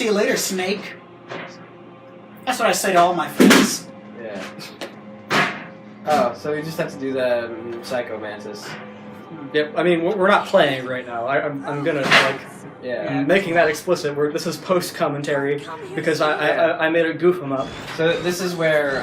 to you later, Snake. That's what I say to all my friends. Yeah. Oh, so we just have to do the Psycho Mantis. Yep. I mean, we're not playing right now. I'm gonna like. Yeah. Making that explicit. This is post commentary because I made a goof him up. So this is where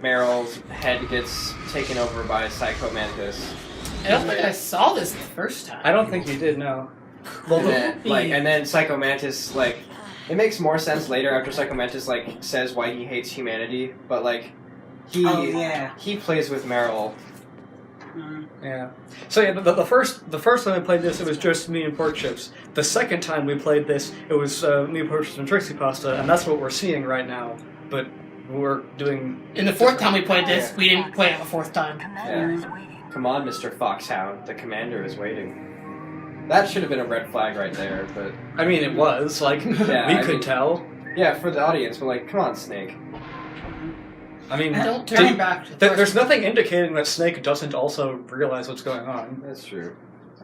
Meryl's head gets taken over by Psycho Mantis. I don't think I saw this the first time. I don't think you did. No. Well, and then Psycho Mantis, like, it makes more sense later after Psycho Mantis like says why he hates humanity, but like he plays with Meryl. Yeah. So yeah, the first time we played this, it was just me and Pork Chips. The second time we played this, it was me, Pork Chips, and Trixiepasta, and that's what we're seeing right now. But we're doing. In the fourth time we played this, we didn't play it the fourth time. Yeah. Come on, Mr. Foxhound. The commander is waiting. That should have been a red flag right there, but I mean, it was like we could tell. Yeah, for the audience, but like, come on, Snake. I mean, don't turn back. There's nothing indicating that Snake doesn't also realize what's going on. That's true.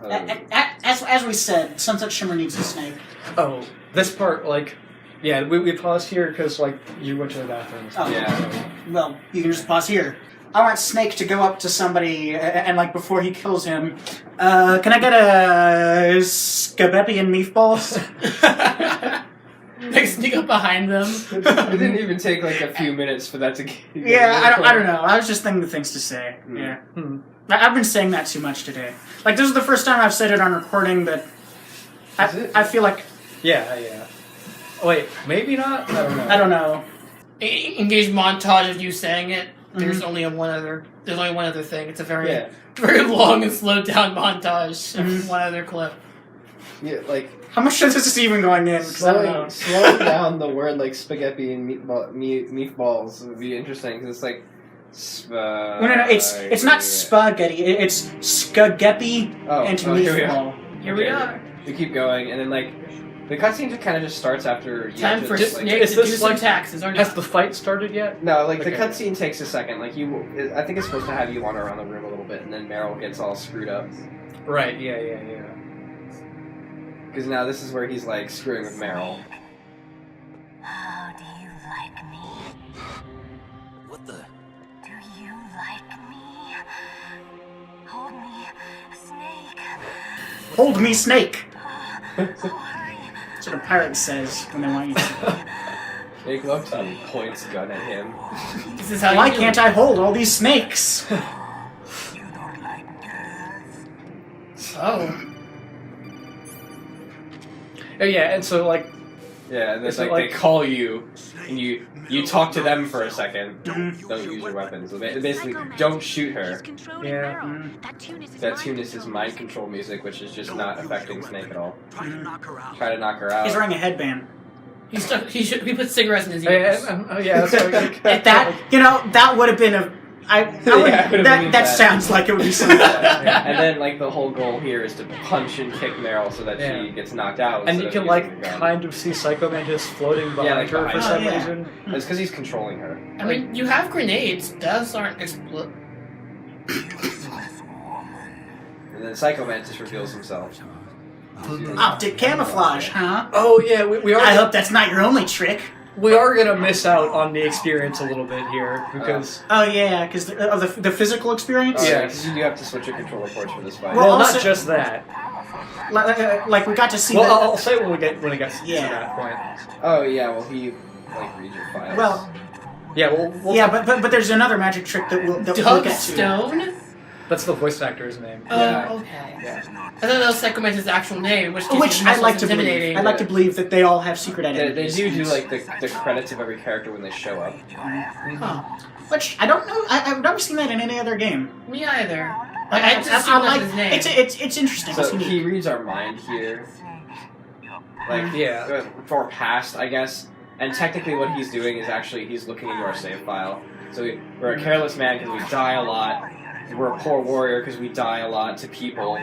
As we said, Sunset Shimmer needs a snake. Oh, this part, like, yeah, we paused here because, like, you went to the bathroom. Oh, yeah. Well, you can just pause here. I want Snake to go up to somebody and, like, before he kills him, can I get a scabetti and meatballs? Like, sneak up behind them. It didn't even take like a few minutes for that to get... Yeah, I don't know. I was just thinking of things to say. Yeah. I've been saying that too much today. Like, this is the first time I've said it on recording that I feel like... Yeah. Oh, wait, maybe not? I don't know. Engage montage of you saying it. There's only one other thing. It's a very long and slowed down montage of one other clip. Yeah, like... How much of this is even going in? Slowing down the word like spaghetti and meatballs would be interesting because it's like no, it's not spaghetti. It's skageppi and meatball. Here we are. We keep going, and then like the cutscene just kind of just starts after. Time for Snake to do some taxes. Has the fight started yet? No, like the cutscene takes a second. Like I think it's supposed to have you wander around the room a little bit, and then Meryl gets all screwed up. Right. Yeah. Because now this is where he's like screwing with Meryl. How do you like me? What the? Do you like me? Hold me, Snake. Hold me, Snake! Hurry. That's what a pirate says when they want you to. Make love to me. Points gun at him. This is how Why can't I hold all these snakes? You don't like girls. Oh. Oh, yeah, and so, like... Yeah, and it's like they call you, and you talk to them for a second. Don't use your weapons. So basically, don't shoot her. Yeah. That tune is his mind control music, which is just not affecting Snake at all. Try to knock her out. Try to knock her out. He's wearing a headband. He put cigarettes in his ears. Yeah, that's like... That would have been a... that sounds like it would be something. And then, like, the whole goal here is to punch and kick Meryl so that she gets knocked out. And you can, like, kind of see Psycho Mantis floating behind her for some reason. It's because he's controlling her. I mean, you have grenades. Those aren't explode. And then Psycho Mantis reveals himself. Optic camouflage, huh? Oh, yeah, we are... I hope that's not your only trick. We are gonna miss out on the experience a little bit here, because... Oh, yeah, because of the physical experience? Yeah, because you do have to switch your controller ports for this fight. Well, not just that. Like, we got to see I'll say it when it gets to that point. Oh, yeah, well, he, like, reads your files. Well... Yeah, but there's another magic trick that we'll get Doug to. Stone? That's the voice actor's name. Oh, Yeah. okay. Yeah. I thought that was Psycho Mantis' actual name, which I like to believe. I like to believe that they all have secret They identities. do like, the credits of every character when they show up. Huh. Which, I don't know, I've never seen that in any other game. Me either. Like, I just assumed that's his name. It's interesting. So he reads our mind here. Like, for past, I guess. And technically what he's doing is actually, he's looking into our save file. So we're a careless man because we die a lot. We're a poor warrior because we die a lot to people.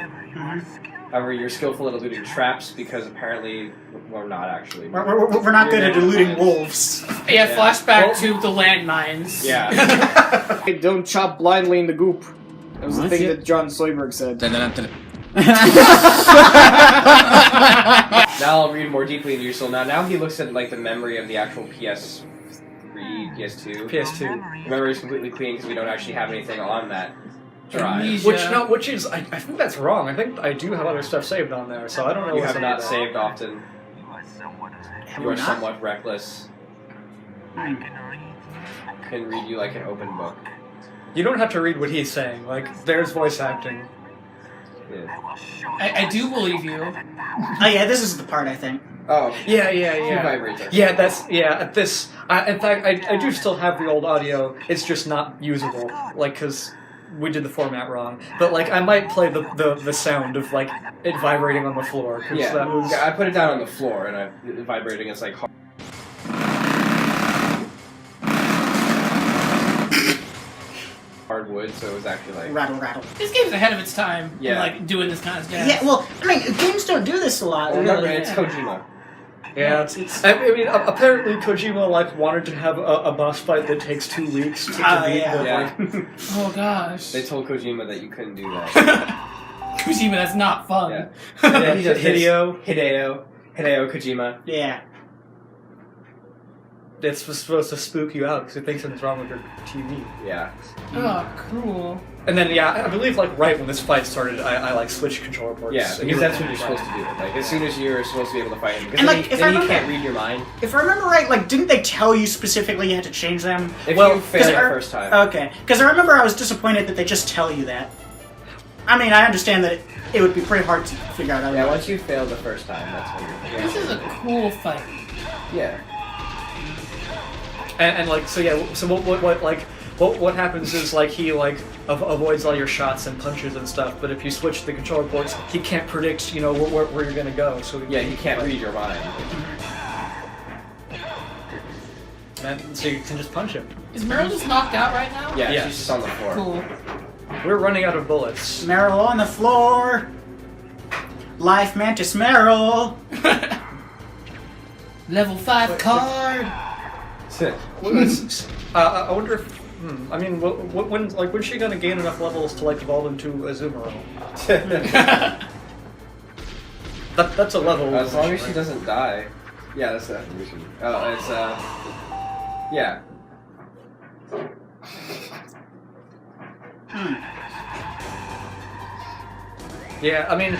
However, you're skillful at eluding traps because apparently we're not actually. We're not good at eluding wolves. Yeah, flashback to the landmines. Yeah. Don't chop blindly in the goop. That was the thing that John Soyberg said. Now I'll read more deeply into your soul. Now he looks at like the memory of the actual PS3, PS2. PS2. The memory is completely clean because we don't actually have anything on that drive. Amnesia. Which is I think that's wrong. I think I do have other stuff saved on there, so I don't know. You what's have on not that. saved often. You are somewhat reckless. Can read you like an open book. You don't have to read what he's saying. Like, there's voice acting. Yeah. I do believe you. Oh yeah, this is the part I think. Oh. Yeah. You vibrate there. Yeah, this. In fact, I do still have the old audio. It's just not usable. Like, because we did the format wrong. But, like, I might play the sound of, like, it vibrating on the floor. Yeah. That was... I put it down on the floor and it vibrating. It's like hard wood, so it was actually like Rattle. This game's ahead of its time. Yeah. In, like doing this kind of jazz. Yeah, well, I mean, games don't do this a lot. Well, really. remember, it's Kojima. Yeah, I mean, apparently Kojima, like, wanted to have a boss fight that takes 2 weeks to beat. Yeah. Oh gosh. They told Kojima that you couldn't do that. Kojima, that's not fun. Yeah. And then he does Hideo Kojima. Yeah. It's supposed to spook you out because it thinks something's wrong with your TV. Yeah. Oh, cool. And then, yeah, I believe, like, right when this fight started, I like, switched controller ports. Yeah, and because that's what you're supposed to do. Like, as soon as you're supposed to be able to fight him. Because And, then, like, he, if then I he remember- can't read your mind. If I remember right, like, didn't they tell you specifically you had to change them? If Well, you fail the first time. Okay, because I remember I was disappointed that they just tell you that. I mean, I understand that it would be pretty hard to figure out. Yeah, once you fail the first time, that's when you're... This is a cool fight. Yeah. And like, so yeah, so what happens is, like, he, like, avoids all your shots and punches and stuff, but if you switch the controller ports, he can't predict, you know, where you're gonna go, so... Yeah, he can't read your mind. And so you can just punch him. Is Meryl just knocked out right now? Yeah, Yes. she's just on the floor. Cool. We're running out of bullets. Meryl on the floor. Life Mantis Meryl. Level 5 card. I wonder if... I mean, when's she gonna gain enough levels to, like, evolve into a Zoomerl? That's a level. As long as she doesn't die. Yeah, that's the evolution. Oh, it's, yeah. Yeah, I mean,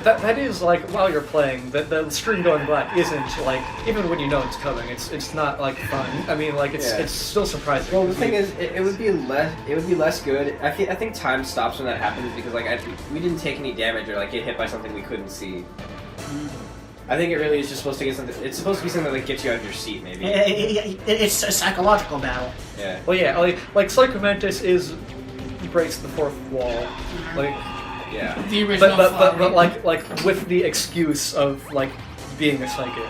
that is, like, while you're playing, the screen going black isn't, like, even when you know it's coming, it's not, like, fun. I mean, like, it's still surprising. Well, the thing is, it would be less good. I think time stops when that happens because, like, we didn't take any damage or, like, get hit by something we couldn't see. I think it really is just supposed to get something. It's supposed to be something that gets you out of your seat, maybe. It's a psychological battle. Yeah. Well, yeah, like Psycho Mantis breaks the fourth wall, like. Yeah. The original But like with the excuse of, like, being a psychic.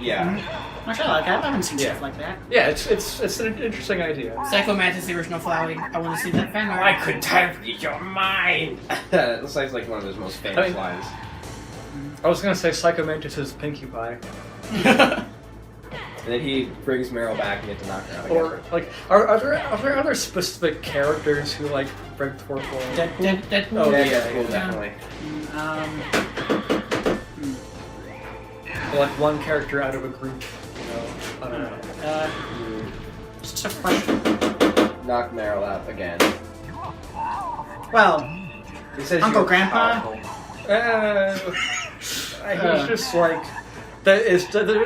Yeah. Actually, I haven't seen stuff like that. Yeah, it's an interesting idea. Psycho Mantis, the original Flowey. I want to see that fan art. I could type your mind. That looks like one of his most famous lines. I was gonna say Psycho Mantis' Pinkie Pie. And then he brings Meryl back and gets to knock her out again. Or, like, are there other specific characters who, like, break the fourth wall? Deadpool. Oh yeah, cool, definitely. Or, like, one character out of a group, you know? I don't know. Just a question. Knock Meryl out again. Well, He says Uncle you're Grandpa? powerful. He's just like... There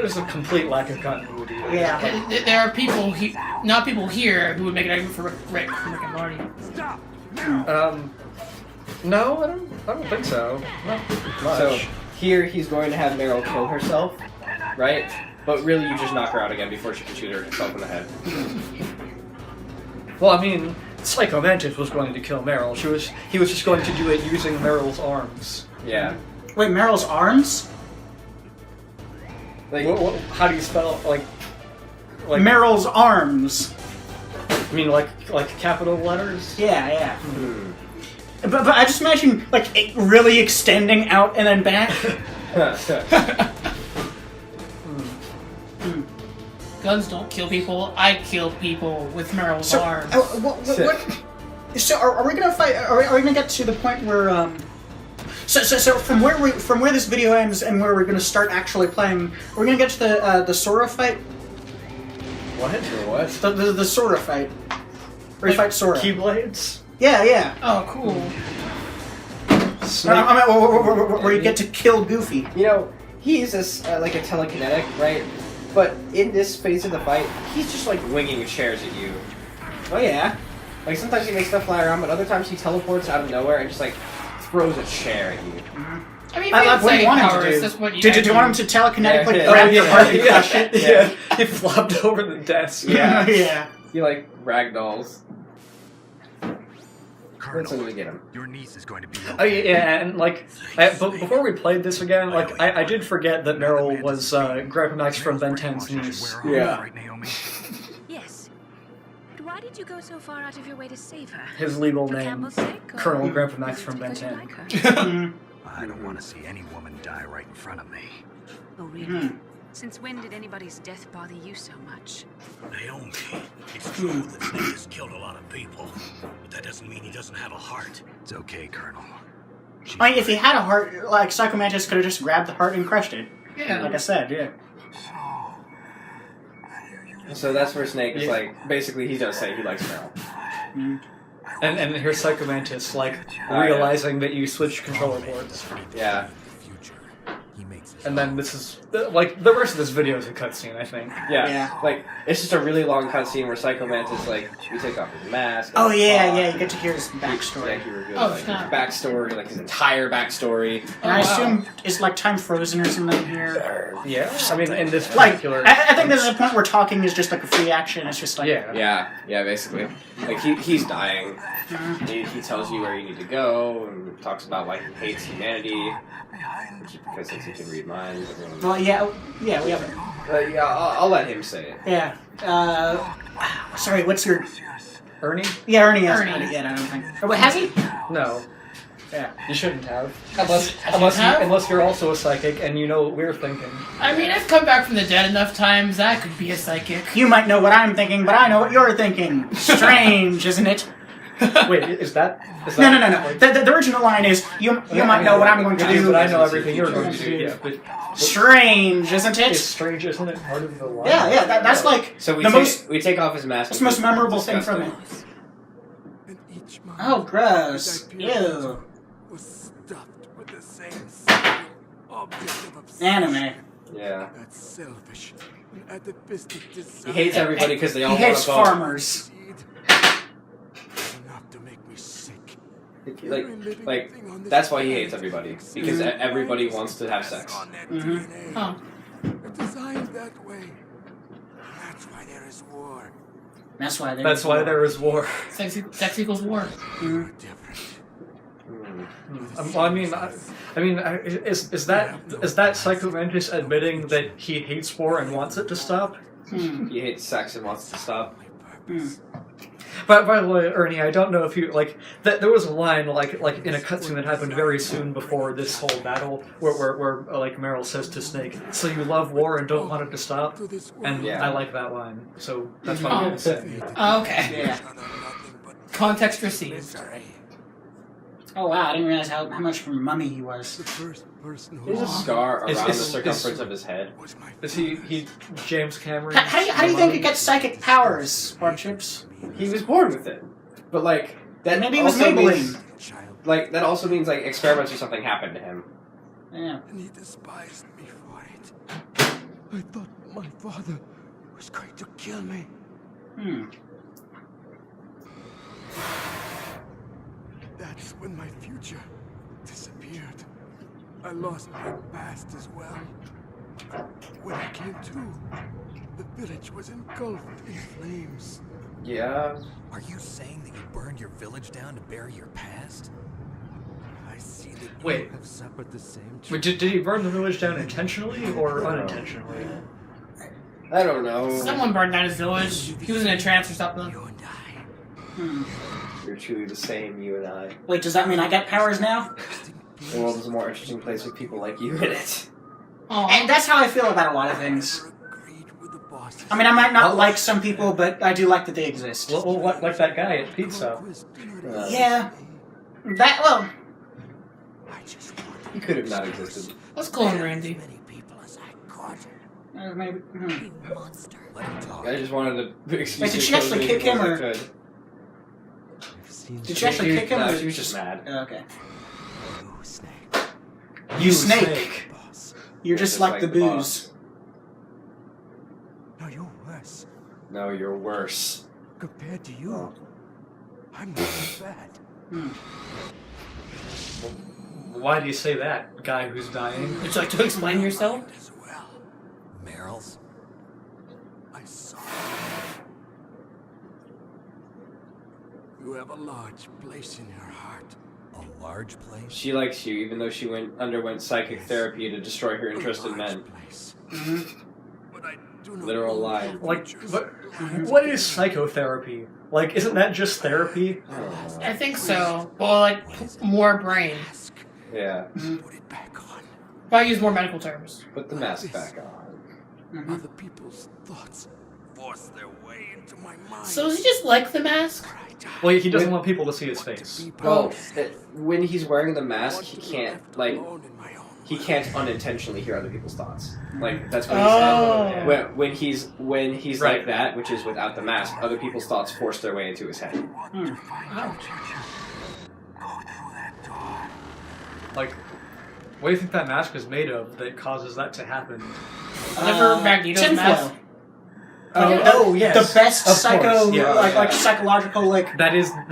is a complete lack of continuity. yeah. There are people, not people here, who would make an argument for Rick and Morty. No, I don't think so. Not much. So here he's going to have Meryl kill herself, right? But really, you just knock her out again before she can shoot herself in the head. Well, I mean, Psycho Mantis was going to kill Meryl. He was just going to do it using Meryl's arms. Yeah. Wait, Meryl's arms? Like, How do you spell like Meryl's arms. I mean, like capital letters? Yeah. But I just imagine, like, it really extending out and then back. Guns don't kill people. I kill people with Meryl's So, arms. what? So are we gonna fight? Are we gonna get to the point where? So from where this video ends and where we're going to start actually playing, we're going to get to the Sora fight. What? Or what? The Sora fight. Where you fight Sora. Keyblades? Yeah. Oh, cool. Where you get to kill Goofy. You know, he's like a telekinetic, right? But in this phase of the fight, he's just like winging chairs at you. Oh yeah. Like sometimes he makes stuff fly around, but other times he teleports out of nowhere and just like throws a chair at you. I mean, what do you want him to do? Did you want him to telekinetically grab your heart and crush it? Yeah. He flopped over the desk. Yeah. Yeah. He like ragdolls. Colonel, When we get him. your niece is going to be okay. Oh yeah, and like, before we played this again, like, I did forget that Meryl was Grandpa Max from Ben 10's niece. Yeah. Right, Naomi? Yes. But why did you go so far out of your way to save her? His legal For name, Campbell's sake, or Colonel Grandpa Max simply from Ben because you 10. like her? I don't want to see any woman die right in front of me. Oh, really? Since when did anybody's death bother you so much? Naomi, it's true that Snake has killed a lot of people, but that doesn't mean he doesn't have a heart. It's okay, Colonel. I mean, if he had a heart, like, Psycho Mantis could have just grabbed the heart and crushed it. Yeah. Like I said, yeah. So that's where Snake is like, basically he does say he likes Meryl. And here's Psycho Mantis, like, Oh, realizing that you switch controller boards. Yeah. And then this is, like, the rest of this video is a cutscene, I think. Yeah. Like, it's just a really long cutscene where Psycho Mantis, like, you take off his mask. Oh, yeah, you get to hear his backstory. Yeah, he reveals, Oh, like, his snap. backstory, like, his entire backstory. And I assume, is, like, time frozen or something here? Yeah, I mean, in this Like, particular... I think there's a point where talking is just, like, a free action. It's just, like... Yeah. Yeah, basically. Like, he's dying. He tells you where you need to go, and talks about why he hates humanity. Because since he can read minds, everyone... Well, yeah, we have it. yeah, I'll let him say it. Yeah. Sorry, what's your... Ernie? Yeah, Ernie has Ernie. not yet, I don't think. Oh, wait, has he? No. Yeah. You shouldn't have. have? Unless you're also a psychic and you know what we're thinking. I mean, I've come back from the dead enough times. I could be a psychic. You might know what I'm thinking, but I know what you're thinking. Strange, isn't it? Wait, is that... No. The original line is, you might know what I'm going to do. But I know everything you're going to do. Yeah, but Strange, isn't it's it? strange, isn't it? Part of the line. Yeah, that's like So we take off his mask. that's the most memorable thing from it. Oh, gross. Ew. Was stuffed with the same single object of obsession. Anime. Yeah. That's selfish and atavistic He desire. hates everybody because they all He want hates to vote. farmers. Enough to make me sick. Like, that's why he hates everybody. Because everybody wants to have sex. Oh. They're designed that way. That's why there is war. That's why there is war. Sex equals war. You're different. Well, I mean, is that Psycho Mantis admitting that he hates war and wants it to stop? He hates sex and wants to stop. But by the way, Ernie, I don't know if you like that. There was a line like in a cutscene that happened very soon before this whole battle, where like Meryl says to Snake, "So you love war and don't want it to stop?" And I like that line, so that's what I'm gonna say. Oh, okay. Yeah. Context received. Oh wow, I didn't realize how much of a mummy he was. The first person There's a who scar around the is- circumference of his head. was my Is he James Cameron? How do you think he gets psychic powers, Chips? He was born with it. But like that Maybe he was also means, Maybelline. child, like that also means like experiments or something happened to him. Yeah. and he despised me for it. I thought my father was going to kill me. That's when my future disappeared. I lost my past as well. When I came to, the village was engulfed in flames. Yeah. Are you saying that you burned your village down to bury your past? I see that you Wait. have suffered the same Wait, did he burn the village down intentionally or unintentionally? I don't know. Someone burned down his village. He was in a trance or something. You and I. You're truly the same, you and I. Wait, does that mean I get powers now? The world is a more interesting place with people like you in it. Aw. And that's how I feel about a lot of things. Agreed with the bosses. I mean, I might not like some people, but I do like that they exist. Well, like that guy at Pizza. Yeah. That, well, He could have not existed. Let's call him Randy. Maybe. I just wanted to excuse Wait, did she actually kick him, or did she actually kick him? No, or she was just mad. Oh, okay. You snake. You're just like the booze. No, you're worse. No, you're worse. Compared to you, I'm not so bad. Why do you say that, guy who's dying? Would you like to explain yourself? As well. Meryl's? I saw you. You have a large place in her heart. A large place? She likes you, even though she underwent psychic therapy to destroy her interest in men. Place. But I do not Literal know lie. Like, what is psychotherapy? Like, isn't that just therapy? I think so. Well, like, more brain. Yeah. Put it back on. Probably use more medical terms. Put the mask back on. Other people's thoughts force their way into my mind. So is he just like the mask? Well, he doesn't want people to see his face. Well, when he's wearing the mask, he can't, like, he can't unintentionally hear other people's thoughts. Like, that's what he said. When he's Right. like that, which is without the mask, other people's thoughts force their way into his head. Like, what do you think that mask is made of that causes that to happen? Never Magneto's mask. Yes. The best Of psycho, course, yeah. like psychological, like. That is the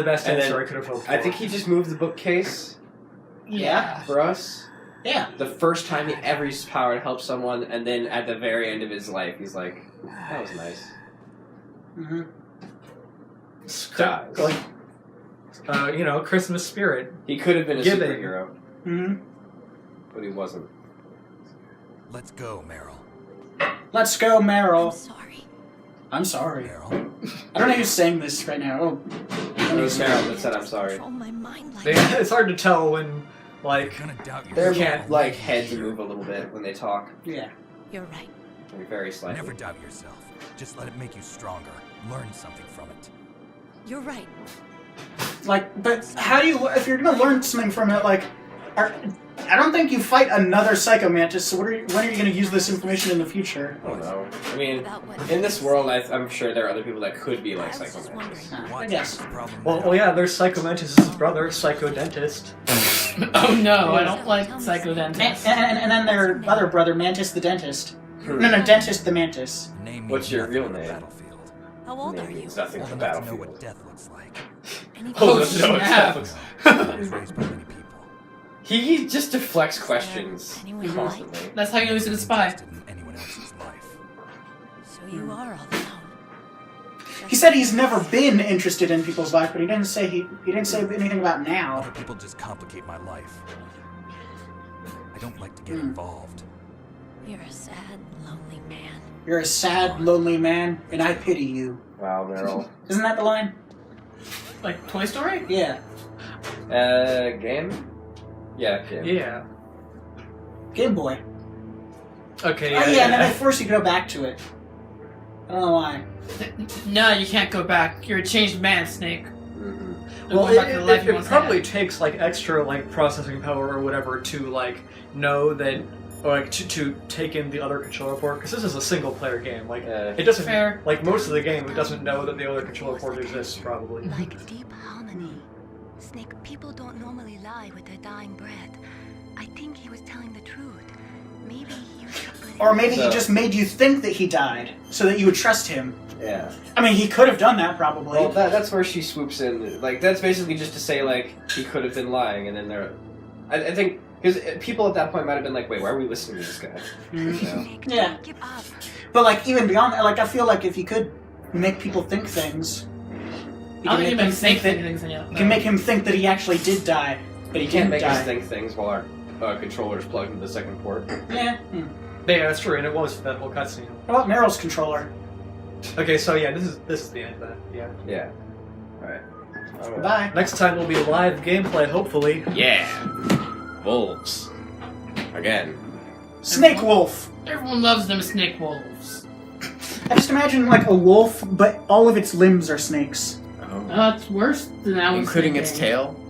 best And answer then I could have hoped for. I think he just moved the bookcase Yeah. for us. Yeah. The first time he ever used his power to help someone, and then at the very end of his life, he's like, that was nice. Dies. Like, Christmas spirit. He could have been a Giving. superhero, but he wasn't. Let's go, Meryl. Let's go, Meryl. Sorry. I'm sorry. Meryl. I don't know who's saying this right now. Oh. It was Meryl that said, I'm sorry. Control my mind like Yeah, it's hard to tell when, like, I'm gonna doubt you. Their can't- like heads move a little bit when they talk. Yeah. You're right. Like, very slightly. Never doubt yourself. Just let it make you stronger. Learn something from it. You're right. Like, but how do you, if you're gonna learn something from it, like, I don't think you fight another Psycho Mantis, so when are you gonna use this information in the future? I don't know. I mean, About what? in this world, I'm sure there are other people that could be like I was Psycho just Mantis. wondering. I guess. well, yeah, there's Psycho Mantis' brother, Psycho Dentist. Oh no, I don't like Tell me Psycho something. Dentist. And then their other brother, Mantis the Dentist. Hmm. No, Dentist the Mantis. Name What's your nothing real but name? Battlefield. How old Name are you? means nothing Old for enough to know Battlefield. what death looks like. Anything? Oh, Let's know what snap. that looks I was raised by many people. He just deflects questions Anyone you constantly. That's how you know he's a good spy. Interested in anyone else's life. So you are all alone. He said he's never been interested in people's life, but he didn't say he didn't say anything about now. Other people just complicate my life. I don't like to get involved. You're a sad, lonely man. You're a sad, lonely man, and I pity you. Wow, Meryl. Isn't that the line? Like Toy Story? Yeah. Game? Yeah, game. Yeah. Game Boy. Okay, Oh yeah, and then they force you to go back to it. I don't know why. No, you can't go back. You're a changed man, Snake. Mm-hmm. You're Well, going back to the life you it once probably had. takes like extra like processing power or whatever to like know that, or like to take in the other controller port, because this is a single player game. Like it doesn't Fair. like most of the game, it doesn't know that the other controller port exists probably. Like deep harmony. Snake, people don't normally lie with their dying breath. I think he was telling the truth. Maybe you should put Or maybe So- he just made you think that he died, so that you would trust him. Yeah. I mean, he could have done that, probably. Well, that's where she swoops in. Like, that's basically just to say, like, he could have been lying, and then they're... I think... Because people at that point might have been like, wait, why are we listening to this guy? You know? Yeah. Don't give up. But, like, even beyond that, like, I feel like if he could make people think things... I don't think you them make Snake that, think things in you. You can make him think that he actually did die, but he You can't didn't make die. us think things while our controller's plugged into the second port. Yeah. Yeah, that's true, and it was that whole cutscene. What about Meryl's controller? Okay, so yeah, this is the end of that. Yeah. Yeah. Alright. Bye. Next time will be live gameplay, hopefully. Yeah. Wolves. Again. Snake Wolf. Everyone loves them snake wolves. I just imagine, like, a wolf, but all of its limbs are snakes. Oh. That's worse than I was Including its thinking. tail?